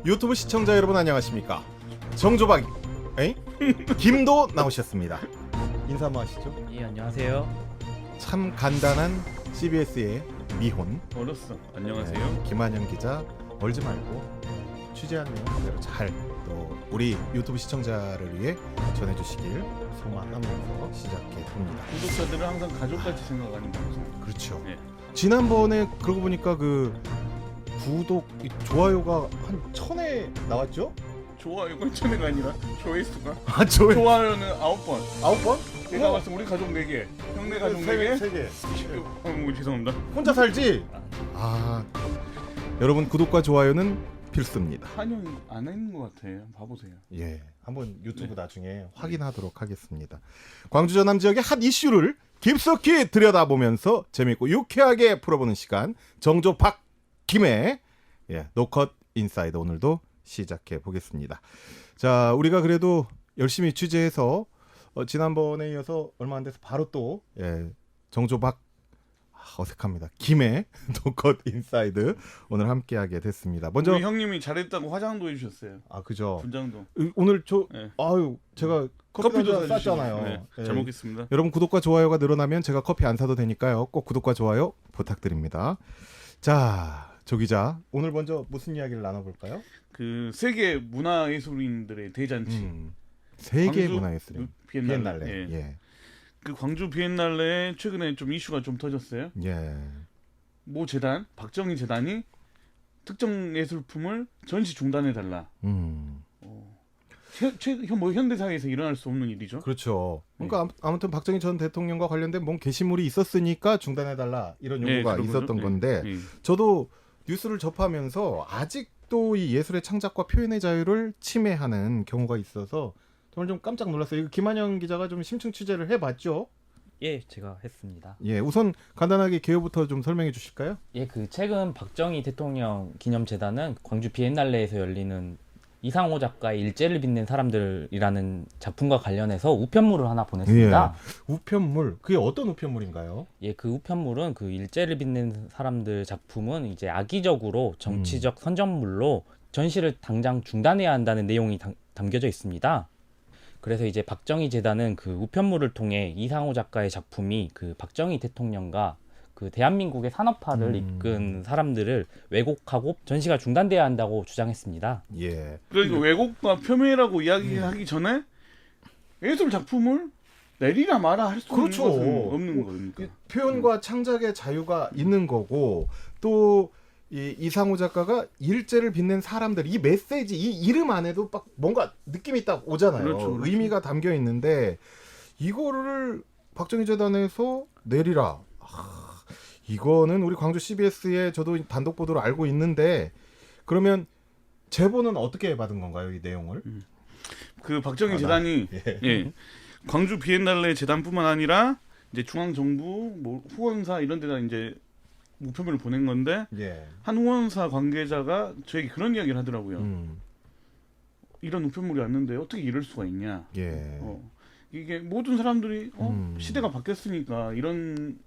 유튜브 시청자 여러분 안녕하십니까? 정조박이 김도 나오셨습니다. 인사 한번 하시죠. 예, 안녕하세요. 참 간단한 CBS의 미혼 얼었어. 안녕하세요. 김한영 기자 멀지 말고 취재한 내용 그대로 잘 또 우리 유튜브 시청자를 위해 전해주시길 소망하면서 시작해 봅니다. 구독자들은 항상 가족같이 생각하는 방송. 그렇죠. 네. 지난번에 그러고 보니까 그 구독 좋아요가 한 1000회 나왔죠? 좋아요가 1000회가 아니라 조회수가 아 좋아요는 9번. 9번? 내가 봤을 때 우리 가족 4개, 형네 가족 4개. 3개. 죄송합니다. 혼자 살지? 아 여러분 구독과 좋아요는 필수입니다. 한영 안 했는 것 같아요. 봐보세요. 예, 한번 유튜브 네. 나중에 확인하도록 하겠습니다. 광주 전남 지역의 핫 이슈를 깊숙이 들여다보면서 재밌고 유쾌하게 풀어보는 시간 정조 박김의 노컷 인사이드 오늘도 시작해 보겠습니다. 자, 우리가 그래도 열심히 취재해서 지난번에 이어서 얼마 안 돼서 바로 또 정조 박 어색합니다. 김의 노컷 인사이드 오늘 함께하게 됐습니다. 먼저 우리 형님이 잘했다고 화장도 해주셨어요. 아 그죠. 분장도. 오늘 저 네. 아유 제가 커피도 커피도 쌌잖아요. 네. 예. 잘 먹겠습니다. 여러분 구독과 좋아요가 늘어나면 제가 커피 안 사도 되니까요. 꼭 구독과 좋아요 부탁드립니다. 자, 조 기자 오늘 먼저 무슨 이야기를 나눠볼까요? 그 세계 문화예술인들의 대잔치. 세계 광주 문화예술 비엔날레. 비엔날레. 예. 예. 그 광주 비엔날레 최근에 좀 이슈가 좀 터졌어요. 예. 모 재단, 박정희 재단이 특정 예술품을 전시 중단해 달라. 뭐 현대 사회에서 일어날 수 없는 일이죠. 그렇죠. 그러니까 아무튼 박정희 전 대통령과 관련된 뭔 게시물이 있었으니까 중단해달라 이런 요구가 그런 있었던 거죠. 건데 예. 저도 뉴스를 접하면서 아직도 이 예술의 창작과 표현의 자유를 침해하는 경우가 있어서 정말 좀 깜짝 놀랐어요. 이거 김한영 기자가 좀 심층 취재를 해봤죠? 예, 제가 했습니다. 예, 우선 간단하게 개요부터 좀 설명해 주실까요? 예, 그 최근 박정희 대통령 기념재단은 광주 비엔날레에서 열리는 이상호 작가의 일제를 빛낸 사람들이라는 작품과 관련해서 우편물을 하나 보냈습니다. 우편물, 그게 어떤 우편물인가요? 예, 그 우편물은 그 일제를 빛낸 사람들 작품은 이제 악의적으로 정치적 선전물로 전시를 당장 중단해야 한다는 내용이 담겨져 있습니다. 그래서 이제 박정희 재단은 그 우편물을 통해 이상호 작가의 작품이 그 박정희 대통령과 그 대한민국의 산업화를 이끈 사람들을 왜곡하고 전시가 중단돼야 한다고 주장했습니다. 예. 그러니까 왜곡과 폄훼라고 이야기하기 전에 예술 작품을 내리라 마라 할 수 그렇죠. 있는 것은 없는 거니까. 표현과 창작의 자유가 있는 거고 또 이상호 작가가 일제를 빛낸 사람들 이 메시지 이 이름 안에도 딱 뭔가 느낌이 딱 오잖아요. 그렇죠. 의미가 담겨 있는데 이거를 박정희 재단에서 내리라. 이거는 우리 광주 CBS에 저도 단독 보도로 알고 있는데 그러면 제보는 어떻게 받은 건가요, 이 내용을? 그 박정희 재단이 광주 비엔날레 재단뿐만 아니라 이제 중앙 정부 뭐 후원사 이런 데다 이제 우편물을 보낸 건데 한 후원사 관계자가 저에게 그런 이야기를 하더라고요. 이런 우편물이 왔는데 어떻게 이럴 수가 있냐. 이게 모든 사람들이 시대가 바뀌었으니까 이런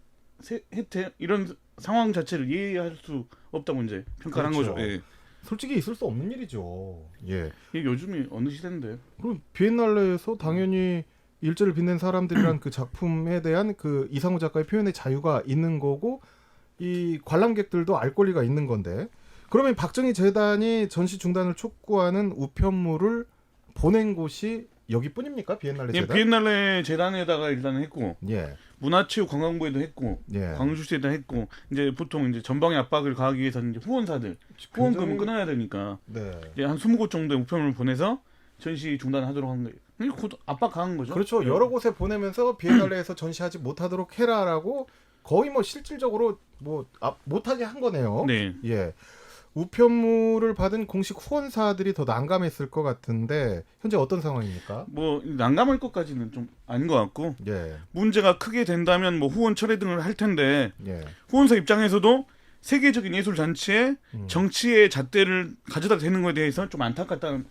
혜택 이런 상황 자체를 이해할 수 없다고 이제 평가를 그렇죠. 한 거죠. 예. 솔직히 있을 수 없는 일이죠. 예. 이게 요즘이 어느 시대인데. 그럼 비엔날레에서 당연히 일제를 빛낸 사람들이란 그 작품에 대한 그 이상호 작가의 표현의 자유가 있는 거고 이 관람객들도 알 권리가 있는 건데 그러면 박정희 재단이 전시 중단을 촉구하는 우편물을 보낸 곳이 여기뿐입니까? 비엔날레 재단? 비엔날레 재단에다가 일단 했고 문화체육관광부에도 했고 광주시에도 했고 이제 보통 이제 전방의 압박을 가하기 위해서는 이제 후원사들 후원금을 끊어야 되니까 이제 한 20곳 정도의 우편물을 보내서 전시 중단하도록 한 거예요. 곧 압박 가한 거죠. 그렇죠. 여러 곳에 보내면서 비엔날레에서 전시하지 못하도록 해라라고 거의 뭐 실질적으로 뭐 못하게 한 거네요. 네. 예. 우편물을 받은 공식 후원사들이 더 난감했을 것 같은데 현재 어떤 상황입니까? 뭐 난감할 것까지는 좀 아닌 것 같고 문제가 크게 된다면 뭐 후원 철회 등을 할 텐데 후원사 입장에서도 세계적인 예술 잔치에 정치의 잣대를 가져다 대는 것에 대해서 좀 안타깝다는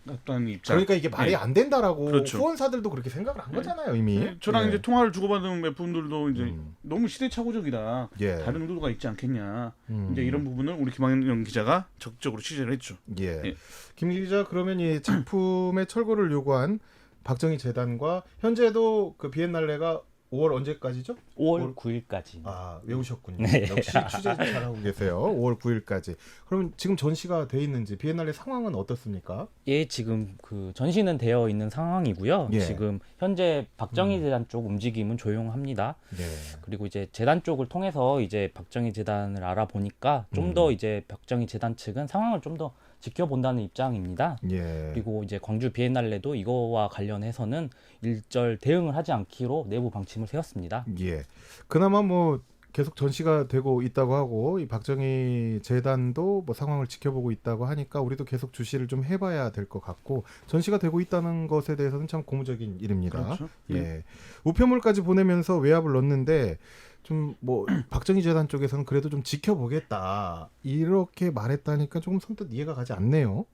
입장. 그러니까 이게 말이 네. 안 된다라고 그렇죠. 후원사들도 그렇게 생각을 한 거잖아요 이미. 네, 저랑 예. 이제 통화를 주고받은 몇 분들도 이제 너무 시대착오적이다. 예. 다른 의도가 있지 않겠냐. 이제 이런 부분을 우리 김학영 기자가 적극적으로 취재를 했죠. 예. 예. 김 기자 그러면 이 작품의 철거를 요구한 박정희 재단과 현재도 그 비엔날레가 5월 언제까지죠? 5월 9일까지. 아 외우셨군요. 네. 역시 취재 잘하고 계세요. 5월 9일까지. 그러면 지금 전시가 돼 있는지 비엔날레 상황은 어떻습니까? 예, 지금 그 전시는 되어 있는 상황이고요. 예. 지금 현재 박정희 재단 쪽 움직임은 조용합니다. 네. 그리고 이제 재단 쪽을 통해서 이제 박정희 재단을 알아보니까 좀 더 이제 박정희 재단 측은 상황을 좀 더 지켜본다는 입장입니다. 예. 그리고 이제 광주 비엔날레도 이거와 관련해서는 일절 대응을 하지 않기로 내부 방침을 세웠습니다. 예. 그나마 뭐 계속 전시가 되고 있다고 하고 이 박정희 재단도 뭐 상황을 지켜보고 있다고 하니까 우리도 계속 주시를 좀 해봐야 될 것 같고 전시가 되고 있다는 것에 대해서는 참 고무적인 일입니다. 그렇죠. 예. 우편물까지 보내면서 외압을 넣는데 좀 뭐 박정희 재단 쪽에서는 그래도 좀 지켜보겠다 이렇게 말했다니까 조금 선뜻 이해가 가지 않네요.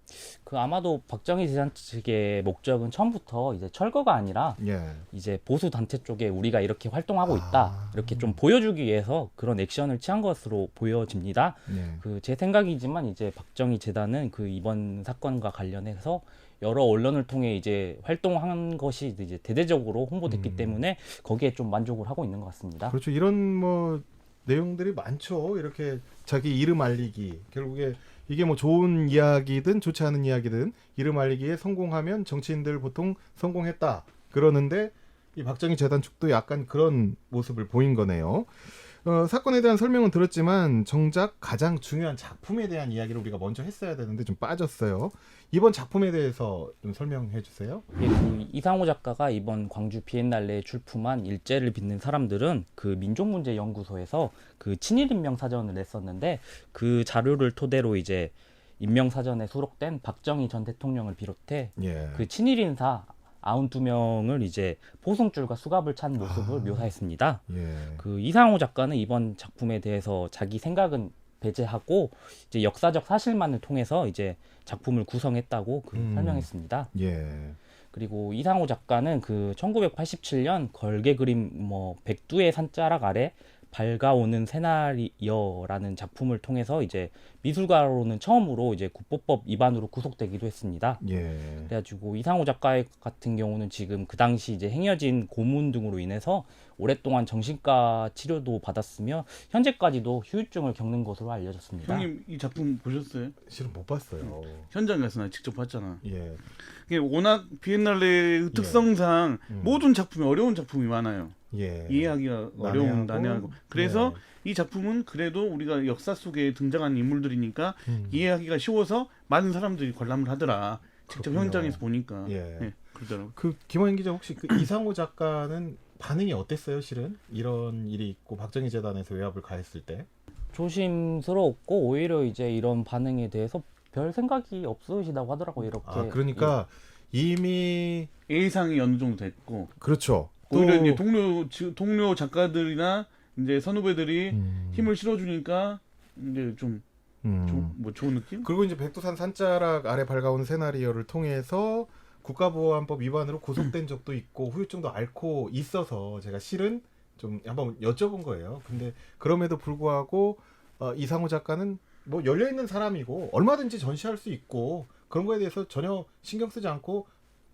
그 아마도 박정희 재단 측의 목적은 처음부터 이제 철거가 아니라 예. 이제 보수 단체 쪽에 우리가 이렇게 활동하고 있다 이렇게 좀 보여주기 위해서 그런 액션을 취한 것으로 보여집니다. 예. 그 제 생각이지만 이제 박정희 재단은 그 이번 사건과 관련해서 여러 언론을 통해 이제 활동한 것이 이제 대대적으로 홍보됐기 때문에 거기에 좀 만족을 하고 있는 것 같습니다. 그렇죠. 이런 뭐 내용들이 많죠. 이렇게 자기 이름 알리기. 결국에 이게 뭐 좋은 이야기든 좋지 않은 이야기든 이름 알리기에 성공하면 정치인들 보통 성공했다. 그러는데 이 박정희 재단 측도 약간 그런 모습을 보인 거네요. 사건에 대한 설명은 들었지만 정작 가장 중요한 작품에 대한 이야기를 우리가 먼저 했어야 되는데 좀 빠졌어요. 이번 작품에 대해서 좀 설명해 주세요. 예, 그 이상호 작가가 이번 광주 비엔날레에 출품한 일제를 빚는 사람들은 그 민족문제연구소에서 그 친일인명 사전을 냈었는데 그 자료를 토대로 이제 인명 사전에 수록된 박정희 전 대통령을 비롯해 예. 그 친일 인사 92명을 이제 포승줄과 수갑을 찬 모습을 묘사했습니다. 예. 그 이상호 작가는 이번 작품에 대해서 자기 생각은 배제하고 이제 역사적 사실만을 통해서 이제 작품을 구성했다고 설명했습니다. 예. 그리고 이상호 작가는 그 1987년 걸개 그림 뭐 백두의 산자락 아래 밝아오는 새날이여라는 작품을 통해서 이제 미술가로는 처음으로 이제 국보법 위반으로 구속되기도 했습니다. 예. 그래가지고 이상호 작가 같은 경우는 지금 그 당시 이제 행여진 고문 등으로 인해서 오랫동안 정신과 치료도 받았으며 현재까지도 후유증을 겪는 것으로 알려졌습니다. 형님 이 작품 보셨어요? 실은 못 봤어요. 현장 가서 나 직접 봤잖아. 예. 이게 워낙 비엔날레의 특성상 모든 작품이 어려운 작품이 많아요. 예. 이해하기가 어려운 난해하고 그래서 네. 이 작품은 그래도 우리가 역사 속에 등장한 인물들이니까 이해하기가 쉬워서 많은 사람들이 관람을 하더라. 직접 그렇군요. 현장에서 보니까 예. 그러더라고. 그 김호영 기자 혹시 그 이상호 작가는 반응이 어땠어요? 실은 이런 일이 있고 박정희 재단에서 외압을 가했을 때. 조심스러웠고 오히려 이제 이런 반응에 대해서 별 생각이 없으시다고 하더라고요. 이렇게. 아 그러니까 이미 예상이 어느 정도 됐고 그렇죠. 오히려 이제 동료 작가들이나 이제 선후배들이 힘을 실어주니까 이제 좀 좋은 느낌? 그리고 이제 백두산 산자락 아래 밝아오는 새나리오를 통해서 국가보안법 위반으로 구속된 적도 있고 후유증도 앓고 있어서 제가 실은 좀 한번 여쭤본 거예요. 근데 그럼에도 불구하고 이상호 작가는 뭐 열려 있는 사람이고 얼마든지 전시할 수 있고 그런 거에 대해서 전혀 신경 쓰지 않고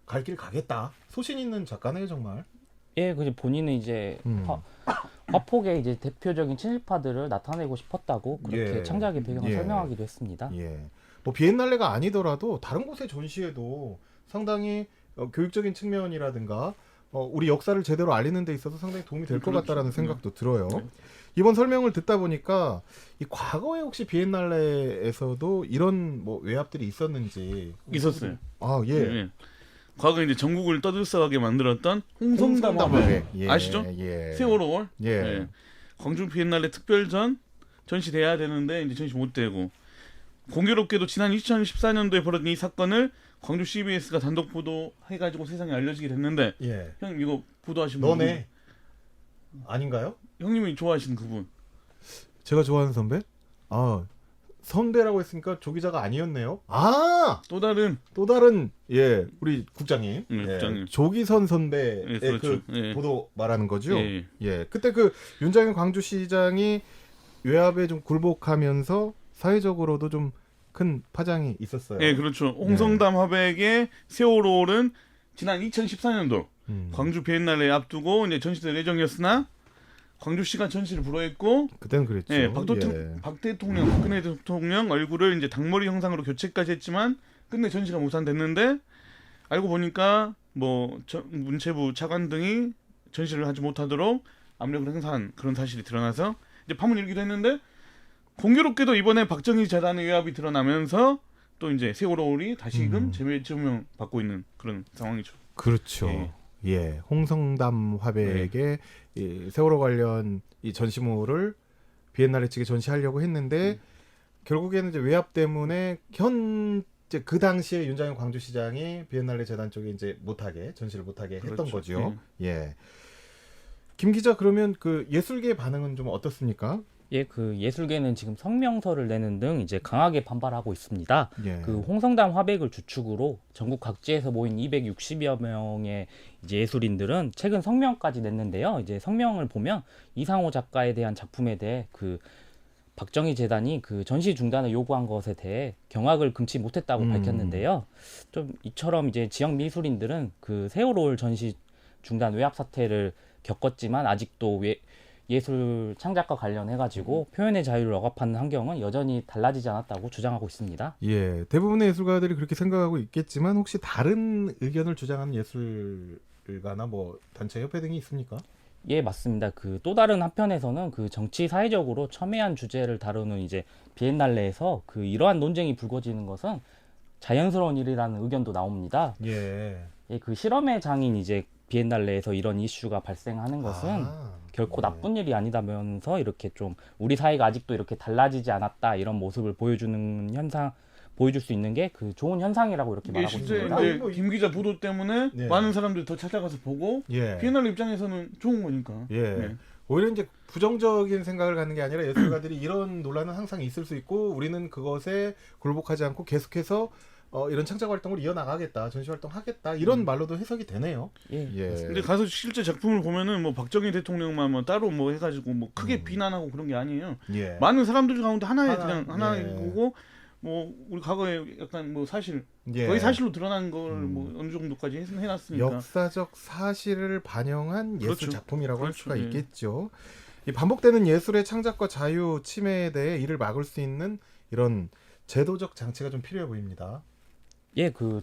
갈 길 가겠다. 소신 있는 작가네요, 정말. 예, 그 본인은 이제 화폭의 이제 대표적인 친일파들을 나타내고 싶었다고 그렇게 예. 창작의 배경을 예. 설명하기도 했습니다. 예. 뭐 비엔날레가 아니더라도 다른 곳의 전시에도 상당히 교육적인 측면이라든가 우리 역사를 제대로 알리는 데 있어서 상당히 도움이 될 것 같다라는 생각도 들어요. 이번 설명을 듣다 보니까 이 과거에 혹시 비엔날레에서도 이런 뭐 외압들이 있었는지 있었어요. 아, 예. 예. 과거 이제 전국을 떠들썩하게 만들었던 홍성담화회 예. 아시죠? 예. 세월호. 예. 예. 광주 비엔날레 특별전 전시돼야 되는데 이제 전시 못 되고 공교롭게도 지난 2014년도에 벌어진 이 사건을 광주 CBS가 단독 보도해가지고 세상에 알려지게 됐는데 예. 형 이거 보도하신 분 너네 아닌가요? 형님이 좋아하시는 그분 제가 좋아하는 선배? 선배라고 했으니까 조 기자가 아니었네요. 또 다른 또 다른 우리 국장님, 국장님. 조기선 선배의 그렇죠. 그 보도 말하는 거죠. 예. 그때 그 윤장현 광주시장이 외압에 좀 굴복하면서 사회적으로도 좀 큰 파장이 있었어요. 예, 그렇죠. 홍성담 화백의 세월호는 지난 2014년도 광주 비엔날레 앞두고 이제 전시될 예정이었으나 광주시가 전시를 불허했고 그때는 그랬죠. 예, 박 대통령, 박근혜 대통령 얼굴을 이제 닭머리 형상으로 교체까지 했지만 끝내 전시가 무산됐는데 알고 보니까 뭐 문체부 차관 등이 전시를 하지 못하도록 압력을 행사한 그런 사실이 드러나서 이제 파문이 일기도 했는데 공교롭게도 이번에 박정희 재단의 외압이 드러나면서 또 이제 세월호를 다시금 재조명 받고 있는 그런 상황이죠. 그렇죠. 홍성담 화백의 이 세월호 관련 이 전시물을 비엔날레 측에 전시하려고 했는데 결국에는 이제 외압 때문에 현재 그 당시에 윤장현 광주시장이 비엔날레 재단 쪽에 이제 전시를 못하게 했던 그렇죠. 거죠. 김 기자, 그러면 그 예술계의 반응은 좀 어떻습니까? 그 예술계는 지금 성명서를 내는 등 이제 강하게 반발하고 있습니다. 예. 그 홍성담 화백을 주축으로 전국 각지에서 모인 260여 명의 이제 예술인들은 최근 성명까지 냈는데요. 이제 성명을 보면 이상호 작가에 대한 작품에 대해 그 박정희 재단이 그 전시 중단을 요구한 것에 대해 경악을 금치 못했다고 밝혔는데요. 좀 이처럼 이제 지역 미술인들은 그 세월호 전시 중단 외압 사태를 겪었지만 아직도 예술 창작과 관련해가지고 표현의 자유를 억압하는 환경은 여전히 달라지지 않았다고 주장하고 있습니다. 대부분의 예술가들이 그렇게 생각하고 있겠지만 혹시 다른 의견을 주장하는 예술가나 뭐 단체 협회 등이 있습니까? 맞습니다. 그 또 다른 한편에서는 그 정치 사회적으로 첨예한 주제를 다루는 이제 비엔날레에서 그 이러한 논쟁이 불거지는 것은 자연스러운 일이라는 의견도 나옵니다. 그 실험의 장인 이제 비엔날레에서 이런 이슈가 발생하는 것은 결코 나쁜 일이 아니다면서 이렇게 좀 우리 사회가 아직도 이렇게 달라지지 않았다 이런 모습을 보여줄 수 있는 게 그 좋은 현상이라고 이렇게 말하고 있습니다. 이제 김 기자 보도 때문에 많은 사람들이 더 찾아가서 보고 비엔날레 입장에서는 좋은 거니까. 오히려 이제 부정적인 생각을 갖는 게 아니라 예술가들이 이런 논란은 항상 있을 수 있고 우리는 그것에 굴복하지 않고 계속해서 이런 창작 활동을 이어나가겠다, 전시 활동하겠다 이런 말로도 해석이 되네요. 근데 가서 실제 작품을 보면은 뭐 박정희 대통령만 뭐 따로 뭐 해가지고 뭐 크게 비난하고 그런 게 아니에요. 많은 사람들 가운데 하나이고 뭐 우리 과거에 약간 뭐 사실 거의 사실로 드러난 걸 뭐 어느 정도까지 해놨으니까 역사적 사실을 반영한 예술 작품이라고 할 수가 예. 있겠죠. 이 반복되는 예술의 창작과 자유 침해에 대해 이를 막을 수 있는 이런 제도적 장치가 좀 필요해 보입니다.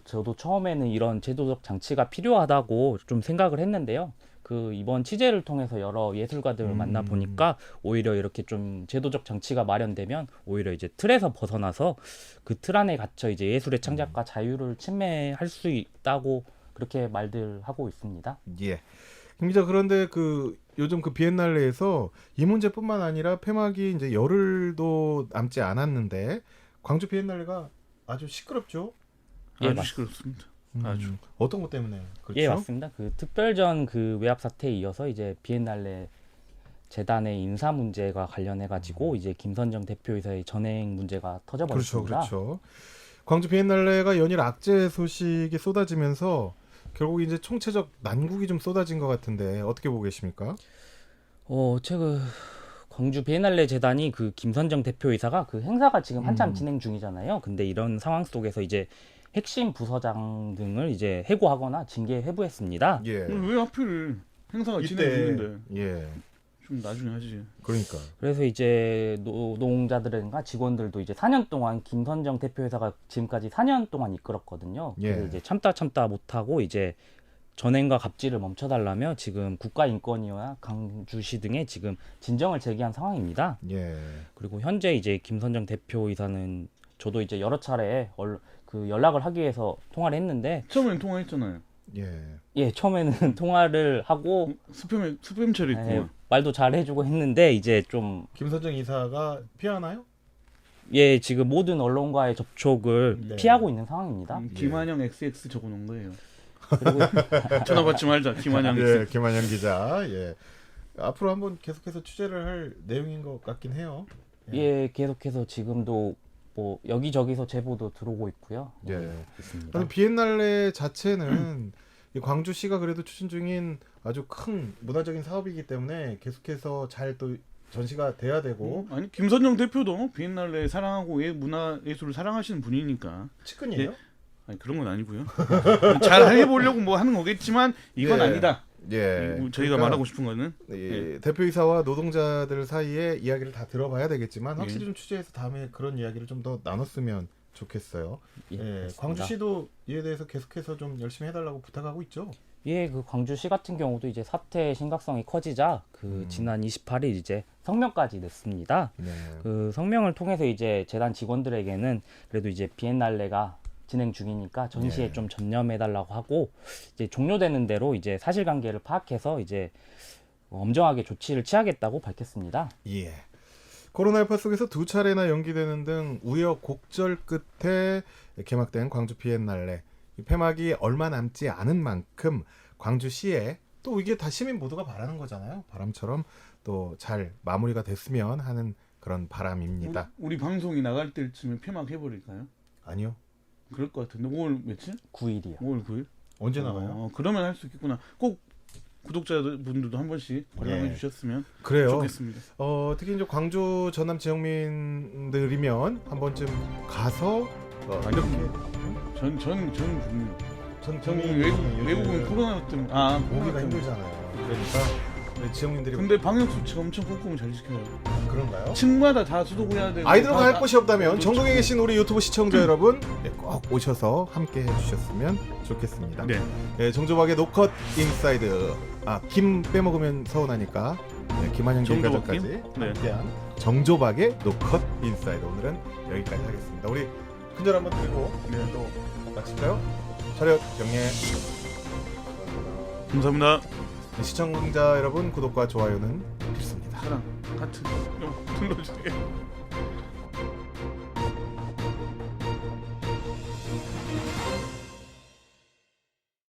저도 처음에는 이런 제도적 장치가 필요하다고 좀 생각을 했는데요. 그 이번 취재를 통해서 여러 예술가들을 만나 보니까 오히려 이렇게 좀 제도적 장치가 마련되면 오히려 이제 틀에서 벗어나서 그 틀 안에 갇혀 이제 예술의 창작과 자유를 침해할 수 있다고 그렇게 말들 하고 있습니다. 김 기자, 그런데 그 요즘 그 비엔날레에서 이 문제뿐만 아니라 폐막이 이제 열흘도 남지 않았는데 광주 비엔날레가 아주 시끄럽죠. 아주 시끄럽습니다. 아주 어떤 것 때문에 그렇죠? 맞습니다. 그 특별전 그 외압 사태에 이어서 이제 비엔날레 재단의 인사 문제가 관련해 가지고 이제 김선정 대표이사의 전행 문제가 터져버렸습니다. 그렇죠. 광주 비엔날레가 연일 악재 소식이 쏟아지면서 결국 이제 총체적 난국이 좀 쏟아진 것 같은데 어떻게 보고 계십니까? 최근 광주 비엔날레 재단이 그 김선정 대표이사가 그 행사가 지금 한참 진행 중이잖아요. 근데 이런 상황 속에서 이제 핵심 부서장 등을 이제 해고하거나 징계 회부했습니다. 왜 하필 행사가 진행 중인데 좀 나중에 하지. 그러니까. 그래서 이제 노동자들과 직원들도 이제 4년 동안 김선정 대표이사가 지금까지 4년 동안 이끌었거든요. 그래서 이제 참다 못하고 이제 전행과 갑질을 멈춰달라며 지금 국가인권위와 광주시 등에 지금 진정을 제기한 상황입니다. 그리고 현재 이제 김선정 대표이사는 저도 이제 여러 차례 그 연락을 하기 위해서 통화를 했는데 처음에는 통화했잖아요. 처음에는 통화를 하고 스팸 처리했고 말도 잘 해주고 했는데 이제 좀 김선정 이사가 피하나요? 지금 모든 언론과의 접촉을 피하고 있는 상황입니다. 김한영 XX 적어놓은 거예요. 그리고 전화 받지 말자. 김한영 김한영 기자. 앞으로 한번 계속해서 취재를 할 내용인 것 같긴 해요. 예, 계속해서 지금도 뭐 여기저기서 제보도 들어오고 있고요. 예. 있습니다. 아니, 비엔날레 자체는 이 광주시가 그래도 추진 중인 아주 큰 문화적인 사업이기 때문에 계속해서 잘 또 전시가 돼야 되고. 아니 김선정 대표도 비엔날레 사랑하고 문화 예술을 사랑하시는 분이니까. 측근이에요? 예? 아니 그런 건 아니고요. 잘 해보려고 뭐 하는 거겠지만 이건 예. 아니다. 예. 저희가 그러니까 말하고 싶은 거는 대표이사와 노동자들 사이에 이야기를 다 들어봐야 되겠지만 확실히 예. 좀 취재해서 다음에 그런 이야기를 좀 더 나눴으면 좋겠어요. 예, 예, 그렇습니다. 광주시도 이에 대해서 계속해서 좀 열심히 해달라고 부탁하고 있죠. 예, 그 광주시 같은 경우도 이제 사태의 심각성이 커지자 그 지난 28일 이제 성명까지 냈습니다. 네. 그 성명을 통해서 이제 재단 직원들에게는 그래도 이제 비엔날레가 진행 중이니까 전시에 예. 좀 전념해달라고 하고 이제 종료되는 대로 이제 사실관계를 파악해서 이제 엄정하게 조치를 취하겠다고 밝혔습니다. 예. 코로나 여파 속에서 2차례나 연기되는 등 우여곡절 끝에 개막된 광주 비엔날레. 이 폐막이 얼마 남지 않은 만큼 광주시에 또 이게 다 시민 모두가 바라는 거잖아요. 바람처럼 또 잘 마무리가 됐으면 하는 그런 바람입니다. 우리 방송이 나갈 때쯤에 폐막 해버릴까요? 아니요. 그럴 것 같은데 5월 며칠? 9일이요. 5월 9일? 언제 나가요? 그러면 할 수 있겠구나. 꼭 구독자분들도 한 번씩 관람해 예. 주셨으면 그래요. 좋겠습니다. 특히 이제 광주 전남 지역민들이면 한 번쯤 가서 전 국민. 전 전 국민이 외국은 요즘 코로나 때문에 오기가 힘들잖아요. 그러니까 우리 지역민들이 근데 방역 수칙 엄청 꼼꼼히 잘 지켜요. 그런가요? 층마다 다 수도해야 되고. 아이들과 갈 다- 곳이 없다면 다- 전국에 계신 우리 유튜브 시청자 여러분 꼭 오셔서 함께 해주셨으면 좋겠습니다. 네. 네, 정조박의 노컷 인사이드. 김 빼먹으면 서운하니까 김한영 정조박 기획과장까지 김? 네. 함께한 정조박의 노컷 인사이드. 오늘은 여기까지 하겠습니다. 우리 큰절 한번 드리고 네. 또 마칠까요? 차렷 경례. 감사합니다. 시청자 여러분 구독과 좋아요는 필수입니다. 사랑 하트 좀 눌러주세요.